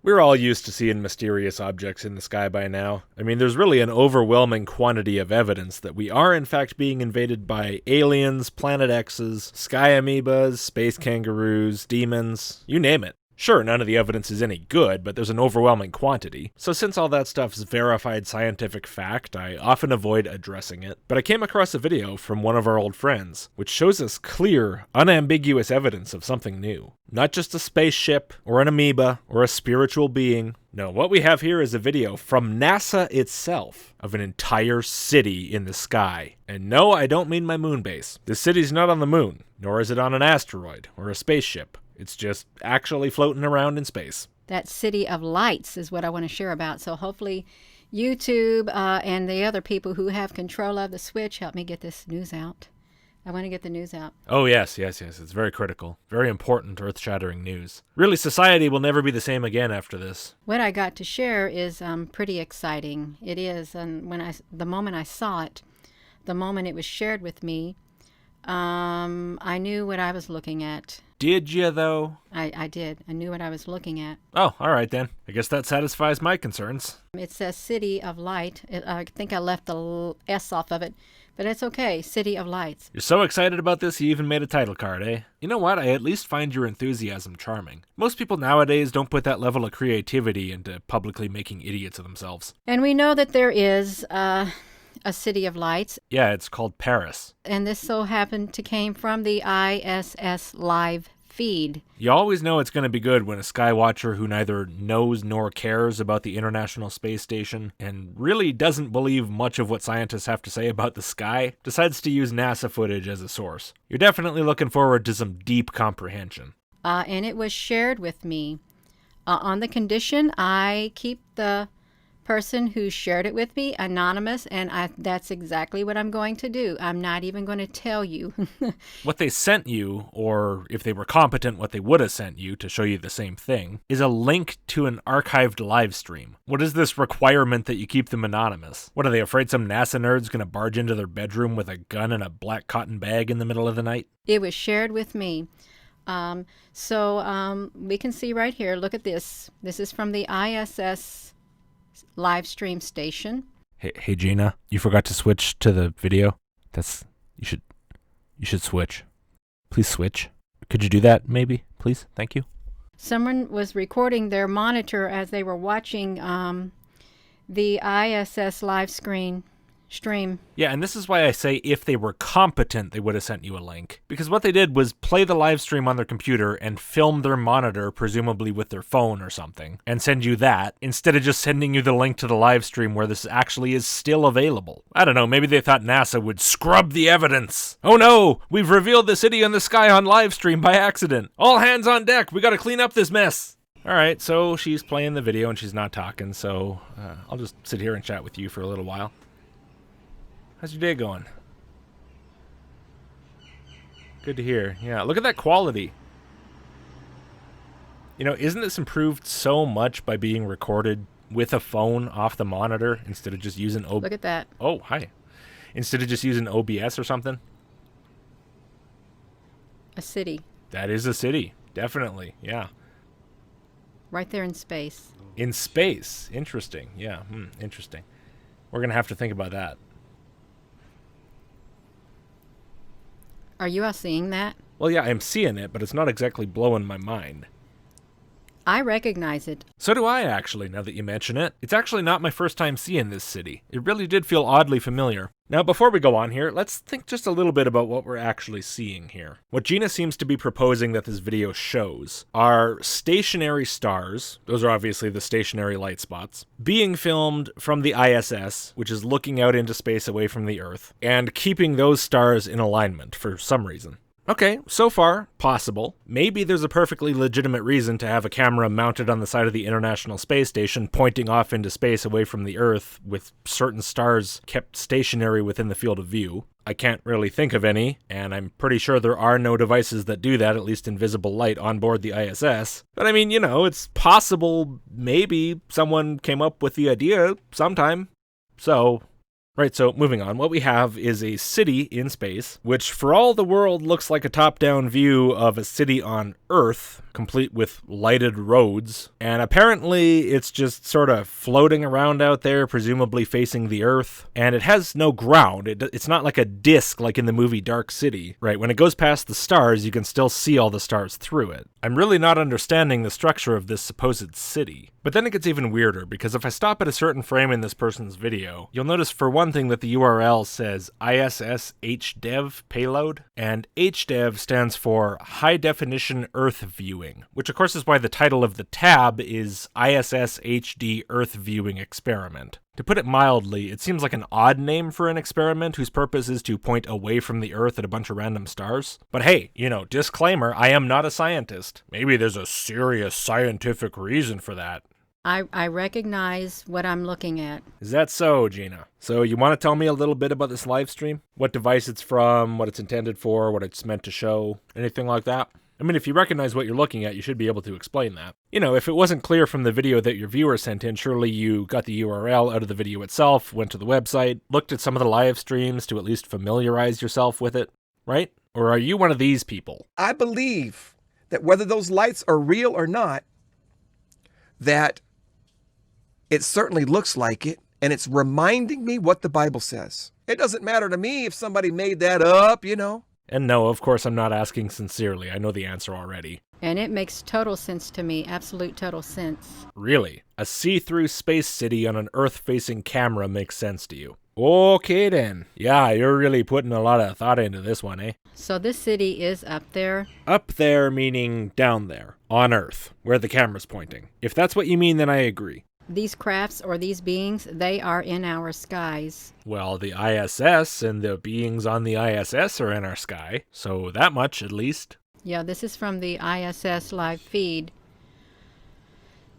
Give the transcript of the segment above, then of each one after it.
We're all used to seeing mysterious objects in the sky by now. I mean, there's really an overwhelming quantity of evidence that we are in fact being invaded by aliens, Planet X's, sky amoebas, space kangaroos, demons, you name it. Sure, none of the evidence is any good, but there's an overwhelming quantity. So since all that stuff's verified scientific fact, I often avoid addressing it. But I came across a video from one of our old friends, which shows us clear, unambiguous evidence of something new. Not just a spaceship, or an amoeba, or a spiritual being. No, what we have here is a video from NASA itself of an entire city in the sky. And no, I don't mean my moon base. This city's not on the moon, nor is it on an asteroid, or a spaceship. It's just actually floating around in space. That city of lights is what I want to share about. So hopefully YouTube and the other people who have control of the switch help me get this news out. I want to get the news out. Oh, yes. It's very critical. Very important, earth-shattering news. Really, society will never be the same again after this. What I got to share is pretty exciting. It is. And the moment I saw it, the moment it was shared with me, I knew what I was looking at. Did you, though? I did. I knew what I was looking at. Oh, all right, then. I guess that satisfies my concerns. It says City of Light. I think I left the S off of it, but it's okay. City of Lights. You're so excited about this, you even made a title card, eh? You know what? I at least find your enthusiasm charming. Most people nowadays don't put that level of creativity into publicly making idiots of themselves. And we know that there is a City of Lights. Yeah, it's called Paris. And this so happened to came from the ISS live feed. You always know it's going to be good when a skywatcher who neither knows nor cares about the International Space Station and really doesn't believe much of what scientists have to say about the sky decides to use NASA footage as a source. You're definitely looking forward to some deep comprehension. And it was shared with me on the condition I keep the person who shared it with me anonymous, and that's exactly what I'm going to do. I'm not even going to tell you. What they sent you, or if they were competent, what they would have sent you to show you the same thing, is a link to an archived live stream. What is this requirement that you keep them anonymous? What, are they afraid some NASA nerd's going to barge into their bedroom with a gun and a black cotton bag in the middle of the night? It was shared with me. So we can see right here, look at this. This is from the ISS live stream station. Hey Gina, you forgot to switch to the video. You should switch. Please switch. Could you do that maybe, please? Thank you. Someone was recording their monitor as they were watching the ISS live stream. Yeah, and this is why I say if they were competent, they would have sent you a link. Because what they did was play the live stream on their computer and film their monitor, presumably with their phone or something, and send you that, instead of just sending you the link to the live stream where this actually is still available. I don't know, maybe they thought NASA would scrub the evidence. Oh no, we've revealed the city in the sky on live stream by accident. All hands on deck, we gotta clean up this mess. Alright, so she's playing the video and she's not talking, so I'll just sit here and chat with you for a little while. How's your day going? Good to hear. Yeah, look at that quality. You know, isn't this improved so much by being recorded with a phone off the monitor instead of just using Look at that. Oh, hi. Instead of just using OBS or something? A city. That is a city. Definitely. Yeah. Right there in space. In space. Interesting. Yeah. Interesting. We're going to have to think about that. Are you all seeing that? Well, yeah, I'm seeing it, but it's not exactly blowing my mind. I recognize it. So do I, actually, now that you mention it. It's actually not my first time seeing this city. It really did feel oddly familiar. Now, before we go on here, let's think just a little bit about what we're actually seeing here. What Gina seems to be proposing that this video shows are stationary stars, those are obviously the stationary light spots, being filmed from the ISS, which is looking out into space away from the Earth, and keeping those stars in alignment for some reason. Okay, so far, possible. Maybe there's a perfectly legitimate reason to have a camera mounted on the side of the International Space Station pointing off into space away from the Earth with certain stars kept stationary within the field of view. I can't really think of any, and I'm pretty sure there are no devices that do that, at least in visible light, on board the ISS. But I mean, you know, it's possible maybe someone came up with the idea sometime. So, Right, so moving on, what we have is a city in space, which for all the world looks like a top-down view of a city on Earth, complete with lighted roads, and apparently it's just sort of floating around out there, presumably facing the Earth, and it has no ground. It's not like a disc like in the movie Dark City, right? When it goes past the stars, you can still see all the stars through it. I'm really not understanding the structure of this supposed city. But then it gets even weirder, because if I stop at a certain frame in this person's video, you'll notice for one thing that the URL says ISS HDev payload, and HDev stands for High Definition Earth Viewing, which of course is why the title of the tab is ISS HD Earth Viewing Experiment. To put it mildly, it seems like an odd name for an experiment whose purpose is to point away from the Earth at a bunch of random stars. But hey, disclaimer, I am not a scientist. Maybe there's a serious scientific reason for that. I recognize what I'm looking at. Is that so, Gina? So you want to tell me a little bit about this live stream? What device it's from, what it's intended for, what it's meant to show, anything like that? I mean, if you recognize what you're looking at, you should be able to explain that. If it wasn't clear from the video that your viewer sent in, surely you got the URL out of the video itself, went to the website, looked at some of the live streams to at least familiarize yourself with it, right? Or are you one of these people? I believe that whether those lights are real or not, that it certainly looks like it, and it's reminding me what the Bible says. It doesn't matter to me if somebody made that up, And no, of course I'm not asking sincerely. I know the answer already. And it makes total sense to me, absolute total sense. Really? A see-through space city on an Earth-facing camera makes sense to you? Okay then. Yeah, you're really putting a lot of thought into this one, eh? So this city is up there? Up there meaning down there, on Earth, where the camera's pointing. If that's what you mean, then I agree. These crafts or these beings, they are in our skies. Well, the ISS and the beings on the ISS are in our sky, so that much at least. Yeah, this is from the ISS live feed.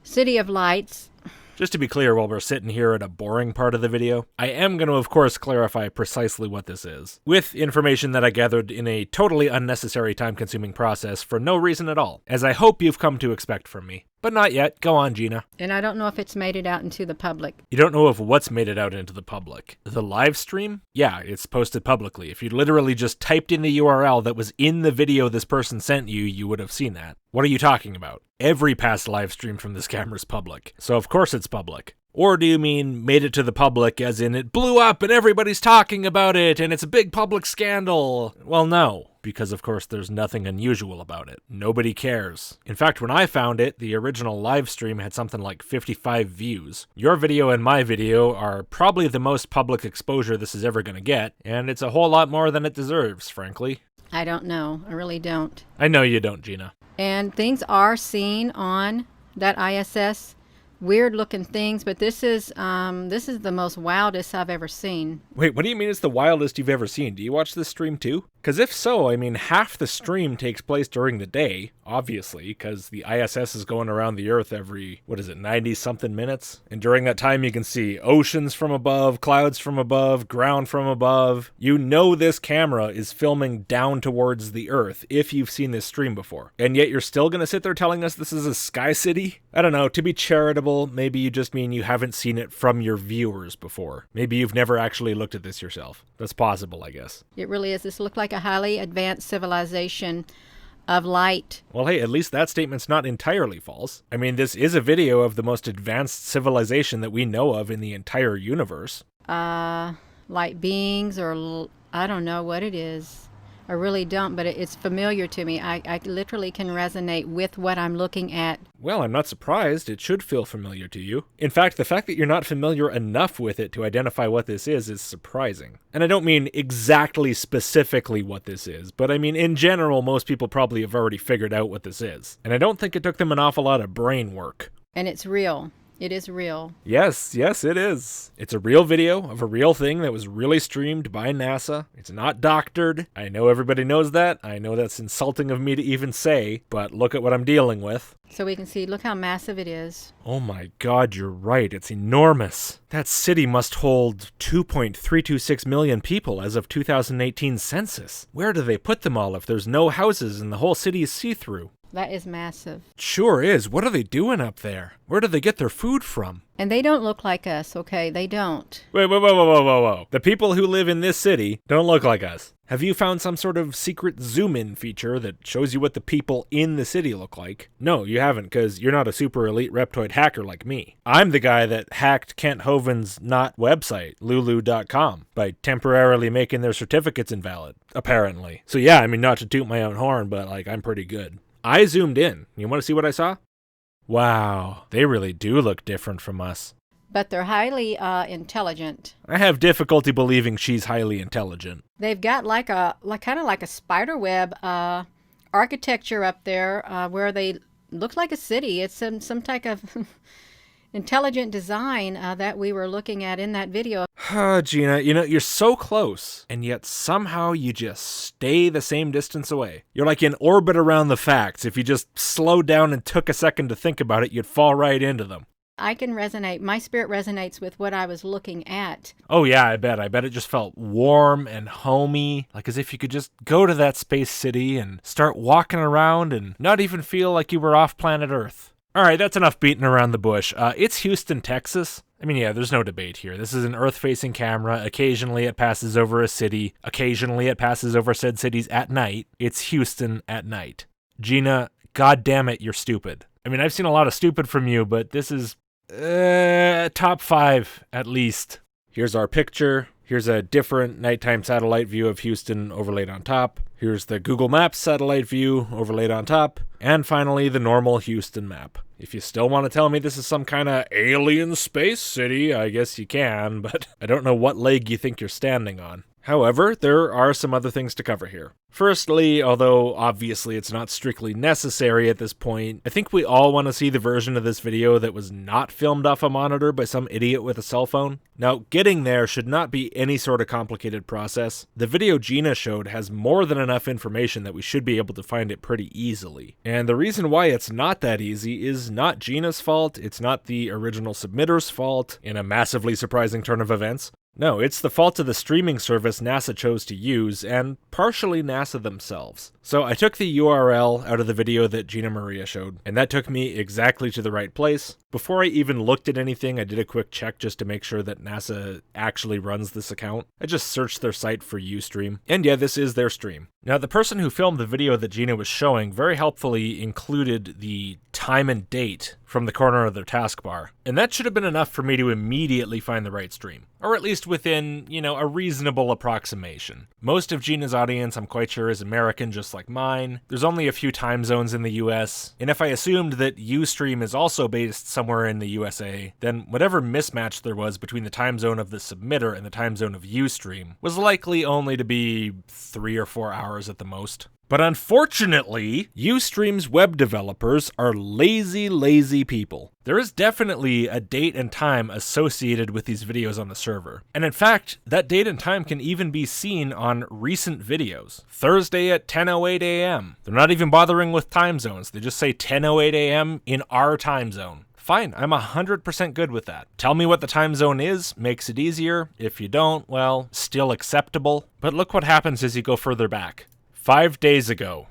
City of Lights. Just to be clear, while we're sitting here at a boring part of the video, I am going to, of course, clarify precisely what this is, with information that I gathered in a totally unnecessary time-consuming process for no reason at all, as I hope you've come to expect from me. But not yet. Go on, Gina. And I don't know if it's made it out into the public. You don't know if what's made it out into the public? The live stream? Yeah, it's posted publicly. If you literally just typed in the URL that was in the video this person sent you, you would have seen that. What are you talking about? Every past live stream from this camera's public, so of course it's public. Or do you mean made it to the public as in it blew up and everybody's talking about it and it's a big public scandal? Well, no, because of course there's nothing unusual about it. Nobody cares. In fact, when I found it, the original live stream had something like 55 views. Your video and my video are probably the most public exposure this is ever going to get, and it's a whole lot more than it deserves, frankly. I don't know. I really don't. I know you don't, Gina. And things are seen on that ISS. Weird looking things, but this is the most wildest I've ever seen. Wait, what do you mean it's the wildest you've ever seen? Do you watch this stream too? Because if so, I mean, half the stream takes place during the day, obviously, because the ISS is going around the Earth every, 90-something minutes? And during that time, you can see oceans from above, clouds from above, ground from above. You know this camera is filming down towards the Earth, if you've seen this stream before. And yet you're still going to sit there telling us this is a sky city? I don't know, to be charitable, maybe you just mean you haven't seen it from your viewers before. Maybe you've never actually looked at this yourself. That's possible, I guess. It really is. This looked like a highly advanced civilization of light. Well, hey, at least that statement's not entirely false. I mean, this is a video of the most advanced civilization that we know of in the entire universe. Light beings, or I don't know what it is. I really don't, but it's familiar to me. I literally can resonate with what I'm looking at. Well, I'm not surprised. It should feel familiar to you. In fact, the fact that you're not familiar enough with it to identify what this is surprising. And I don't mean exactly specifically what this is, but I mean in general, most people probably have already figured out what this is. And I don't think it took them an awful lot of brain work. And it's real. It is real. Yes, it is. It's a real video of a real thing that was really streamed by NASA. It's not doctored. I know everybody knows that. I know that's insulting of me to even say, but look at what I'm dealing with. So we can see, look how massive it is. Oh my God, you're right. It's enormous. That city must hold 2.326 million people as of 2018 census. Where do they put them all if there's no houses and the whole city is see-through? That is massive. Sure is. What are they doing up there? Where do they get their food from? And they don't look like us, okay? They don't. Whoa. The people who live in this city don't look like us. Have you found some sort of secret zoom-in feature that shows you what the people in the city look like? No, you haven't, because you're not a super elite Reptoid hacker like me. I'm the guy that hacked Kent Hovind's not website, lulu.com, by temporarily making their certificates invalid, apparently. So yeah, I mean, not to toot my own horn, but like, I'm pretty good. I zoomed in. You want to see what I saw? Wow, they really do look different from us. But they're highly intelligent. I have difficulty believing she's highly intelligent. They've got kind of like a spider web architecture up there where they look like a city. It's some type of intelligent design that we were looking at in that video. Gina, you're so close, and yet somehow you just stay the same distance away. You're like in orbit around the facts. If you just slowed down and took a second to think about it, you'd fall right into them. I can resonate. My spirit resonates with what I was looking at. Oh yeah, I bet it just felt warm and homey, like as if you could just go to that space city and start walking around and not even feel like you were off planet Earth. All right, that's enough beating around the bush. It's Houston, Texas. I mean, yeah, there's no debate here. This is an Earth-facing camera. Occasionally it passes over a city. Occasionally it passes over said cities at night. It's Houston at night. Gina, God damn it, you're stupid. I mean, I've seen a lot of stupid from you, but this is top 5 at least. Here's our picture. Here's a different nighttime satellite view of Houston overlaid on top. Here's the Google Maps satellite view overlaid on top. And finally, the normal Houston map. If you still want to tell me this is some kind of alien space city, I guess you can, but I don't know what leg you think you're standing on. However, there are some other things to cover here. Firstly, although obviously it's not strictly necessary at this point, I think we all want to see the version of this video that was not filmed off a monitor by some idiot with a cell phone. Now, getting there should not be any sort of complicated process. The video Gina showed has more than enough information that we should be able to find it pretty easily. And the reason why it's not that easy is not Gina's fault, it's not the original submitter's fault, in a massively surprising turn of events. No, it's the fault of the streaming service NASA chose to use, and partially NASA themselves. So I took the URL out of the video that Gina Maria showed, and that took me exactly to the right place. Before I even looked at anything, I did a quick check just to make sure that NASA actually runs this account. I just searched their site for Ustream, and yeah, this is their stream. Now, the person who filmed the video that Gina was showing very helpfully included the time and date from the corner of their taskbar, and that should have been enough for me to immediately find the right stream. Or at least within, a reasonable approximation. Most of Gina's audience, I'm quite sure, is American just like mine. There's only a few time zones in the US, and if I assumed that Ustream is also based somewhere in the USA, then whatever mismatch there was between the time zone of the submitter and the time zone of Ustream was likely only to be 3 or 4 hours at the most. But unfortunately, Ustream's web developers are lazy people. There is definitely a date and time associated with these videos on the server. And in fact, that date and time can even be seen on recent videos. Thursday at 10:08 a.m. They're not even bothering with time zones. They just say 10:08 a.m. in our time zone. Fine, I'm 100% good with that. Tell me what the time zone is, makes it easier. If you don't, well, still acceptable. But look what happens as you go further back. 5 days ago.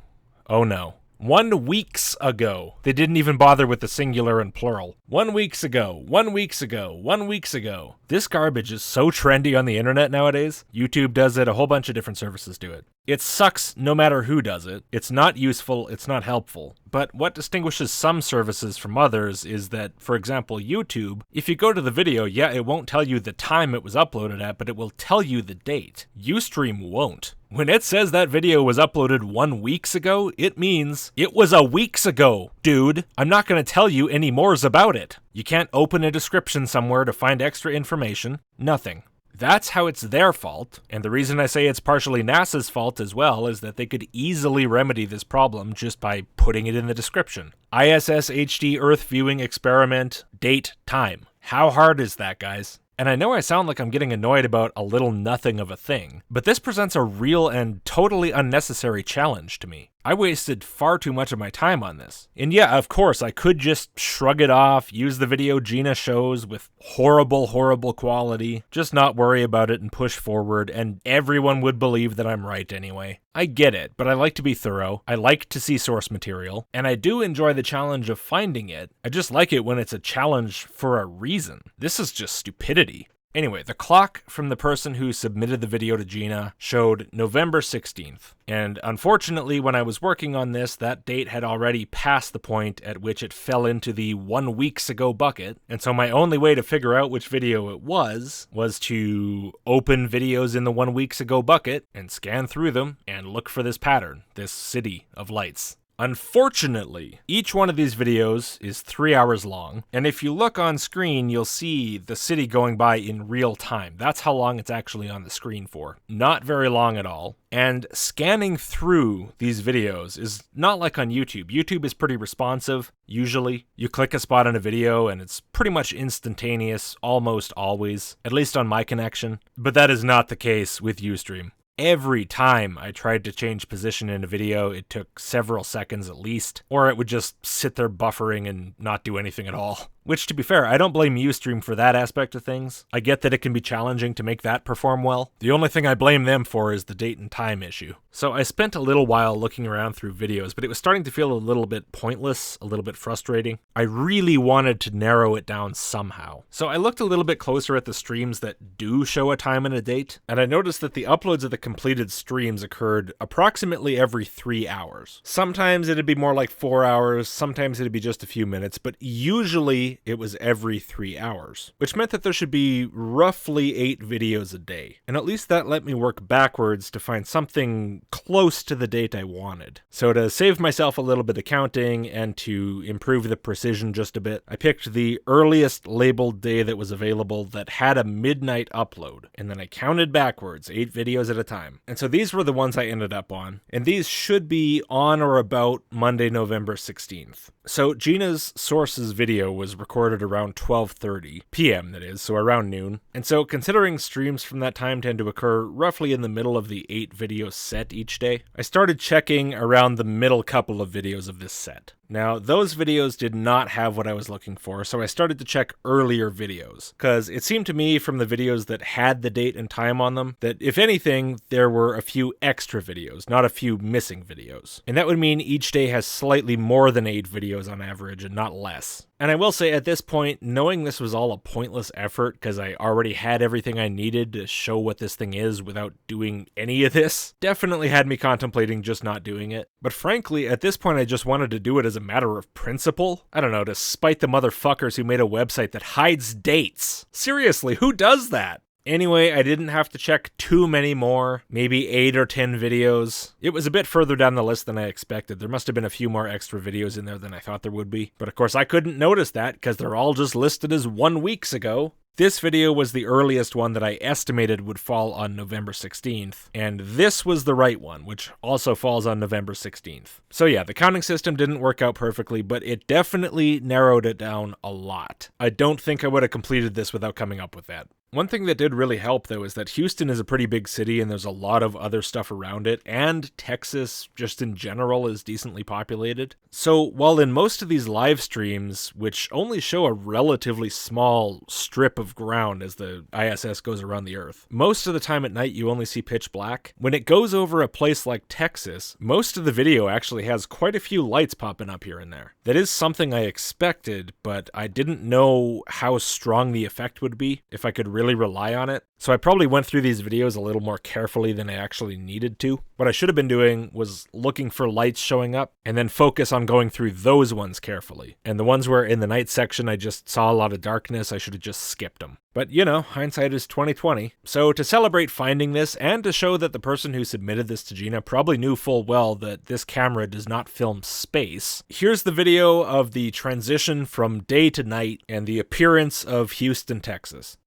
Oh no. 1 weeks ago. They didn't even bother with the singular and plural. 1 weeks ago. 1 weeks ago. 1 weeks ago. This garbage is so trendy on the internet nowadays. YouTube does it, a whole bunch of different services do it. It sucks no matter who does it. It's not useful, it's not helpful. But what distinguishes some services from others is that, for example, YouTube, if you go to the video, yeah, it won't tell you the time it was uploaded at, but it will tell you the date. Ustream won't. When it says that video was uploaded 1 week ago, it means it was a weeks ago, dude. I'm not going to tell you any mores about it. You can't open a description somewhere to find extra information. Nothing. That's how it's their fault, and the reason I say it's partially NASA's fault as well is that they could easily remedy this problem just by putting it in the description. ISS HD Earth Viewing Experiment, date, time. How hard is that, guys? And I know I sound like I'm getting annoyed about a little nothing of a thing, but this presents a real and totally unnecessary challenge to me. I wasted far too much of my time on this. And yeah, of course, I could just shrug it off, use the video Gina shows with horrible, horrible quality, just not worry about it and push forward, and everyone would believe that I'm right anyway. I get it, but I like to be thorough, I like to see source material, and I do enjoy the challenge of finding it. I just like it when it's a challenge for a reason. This is just stupidity. Anyway, the clock from the person who submitted the video to Gina showed November 16th. And unfortunately, when I was working on this, that date had already passed the point at which it fell into the 1 weeks ago bucket. And so my only way to figure out which video it was to open videos in the 1 weeks ago bucket and scan through them and look for this pattern, this city of lights. Unfortunately, each one of these videos is 3 hours long, and if you look on screen, you'll see the city going by in real time. That's how long it's actually on the screen for. Not very long at all. And scanning through these videos is not like on YouTube. YouTube is pretty responsive, usually. You click a spot on a video and it's pretty much instantaneous, almost always, at least on my connection. But that is not the case with Ustream. Every time I tried to change position in a video, it took several seconds at least, or it would just sit there buffering and not do anything at all. Which, to be fair, I don't blame Ustream for that aspect of things. I get that it can be challenging to make that perform well. The only thing I blame them for is the date and time issue. So I spent a little while looking around through videos, but it was starting to feel a little bit pointless, a little bit frustrating. I really wanted to narrow it down somehow. So I looked a little bit closer at the streams that do show a time and a date, and I noticed that the uploads of the completed streams occurred approximately every 3 hours. Sometimes it'd be more like 4 hours, sometimes it'd be just a few minutes, but usually it was every 3 hours, which meant that there should be roughly 8 videos a day. And at least that let me work backwards to find something close to the date I wanted. So to save myself a little bit of counting and to improve the precision just a bit, I picked the earliest labeled day that was available that had a midnight upload. And then I counted backwards, 8 videos at a time. And so these were the ones I ended up on. And these should be on or about Monday, November 16th. So Gina's sources video was recorded around 12:30 p.m. that is, so around noon. And so considering streams from that time tend to occur roughly in the middle of the 8 video set each day, I started checking around the middle couple of videos of this set. Now, those videos did not have what I was looking for, so I started to check earlier videos, because it seemed to me from the videos that had the date and time on them that, if anything, there were a few extra videos, not a few missing videos. And that would mean each day has slightly more than 8 videos on average, and not less. And I will say at this point, knowing this was all a pointless effort because I already had everything I needed to show what this thing is without doing any of this, definitely had me contemplating just not doing it. But frankly, at this point I just wanted to do it as a matter of principle. I don't know, to spite the motherfuckers who made a website that hides dates. Seriously, who does that? Anyway, I didn't have to check too many more, maybe 8 or 10 videos. It was a bit further down the list than I expected. There must have been a few more extra videos in there than I thought there would be. But of course I couldn't notice that because they're all just listed as 1 weeks ago. This video was the earliest one that I estimated would fall on November 16th, and this was the right one, which also falls on November 16th. So yeah, the counting system didn't work out perfectly, but it definitely narrowed it down a lot. I don't think I would have completed this without coming up with that. One thing that did really help, though, is that Houston is a pretty big city and there's a lot of other stuff around it, and Texas, just in general, is decently populated. So while in most of these live streams, which only show a relatively small strip of ground as the ISS goes around the Earth, most of the time at night you only see pitch black. When it goes over a place like Texas, most of the video actually has quite a few lights popping up here and there. That is something I expected, but I didn't know how strong the effect would be if I could really rely on it. So I probably went through these videos a little more carefully than I actually needed to. What I should have been doing was looking for lights showing up and then focus on going through those ones carefully. And the ones where in the night section I just saw a lot of darkness, I should have just skipped them. But you know, hindsight is 20/20. So to celebrate finding this and to show that the person who submitted this to Gina probably knew full well that this camera does not film space, here's the video of the transition from day to night and the appearance of Houston, Texas.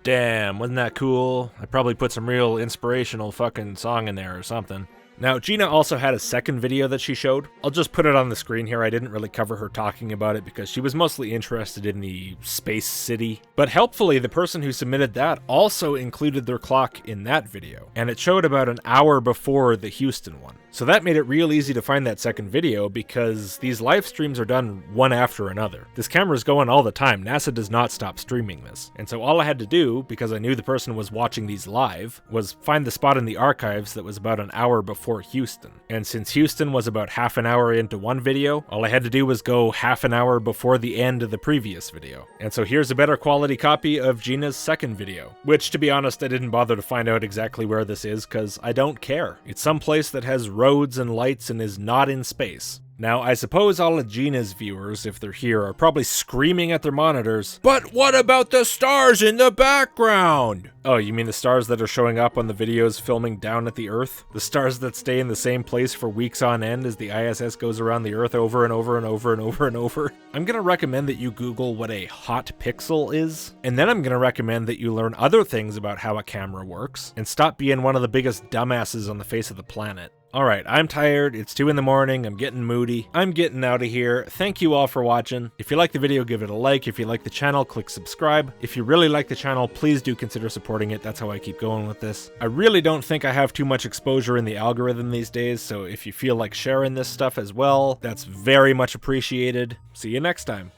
Damn, wasn't that cool? I probably put some real inspirational fucking song in there or something. Now, Gina also had a second video that she showed. I'll just put it on the screen here. I didn't really cover her talking about it because she was mostly interested in the space city. But helpfully, the person who submitted that also included their clock in that video, and it showed about an hour before the Houston one. So that made it real easy to find that second video because these live streams are done one after another. This camera's going all the time. NASA does not stop streaming this. And so all I had to do, because I knew the person was watching these live, was find the spot in the archives that was about an hour before Houston. And since Houston was about half an hour into one video, all I had to do was go half an hour before the end of the previous video. And so here's a better quality copy of Gina's second video, which, to be honest, I didn't bother to find out exactly where this is because I don't care. It's some place that has roads and lights and is not in space. Now, I suppose all of Gina's viewers, if they're here, are probably screaming at their monitors, "But what about the stars in the background?" Oh, you mean the stars that are showing up on the videos filming down at the Earth? The stars that stay in the same place for weeks on end as the ISS goes around the Earth over and over and over and over and over? I'm gonna recommend that you Google what a hot pixel is, and then I'm gonna recommend that you learn other things about how a camera works, and stop being one of the biggest dumbasses on the face of the planet. Alright, I'm tired, it's 2 in the morning, I'm getting moody, I'm getting out of here. Thank you all for watching. If you like the video, give it a like. If you like the channel, click subscribe. If you really like the channel, please do consider supporting it. That's how I keep going with this. I really don't think I have too much exposure in the algorithm these days, so if you feel like sharing this stuff as well, that's very much appreciated. See you next time.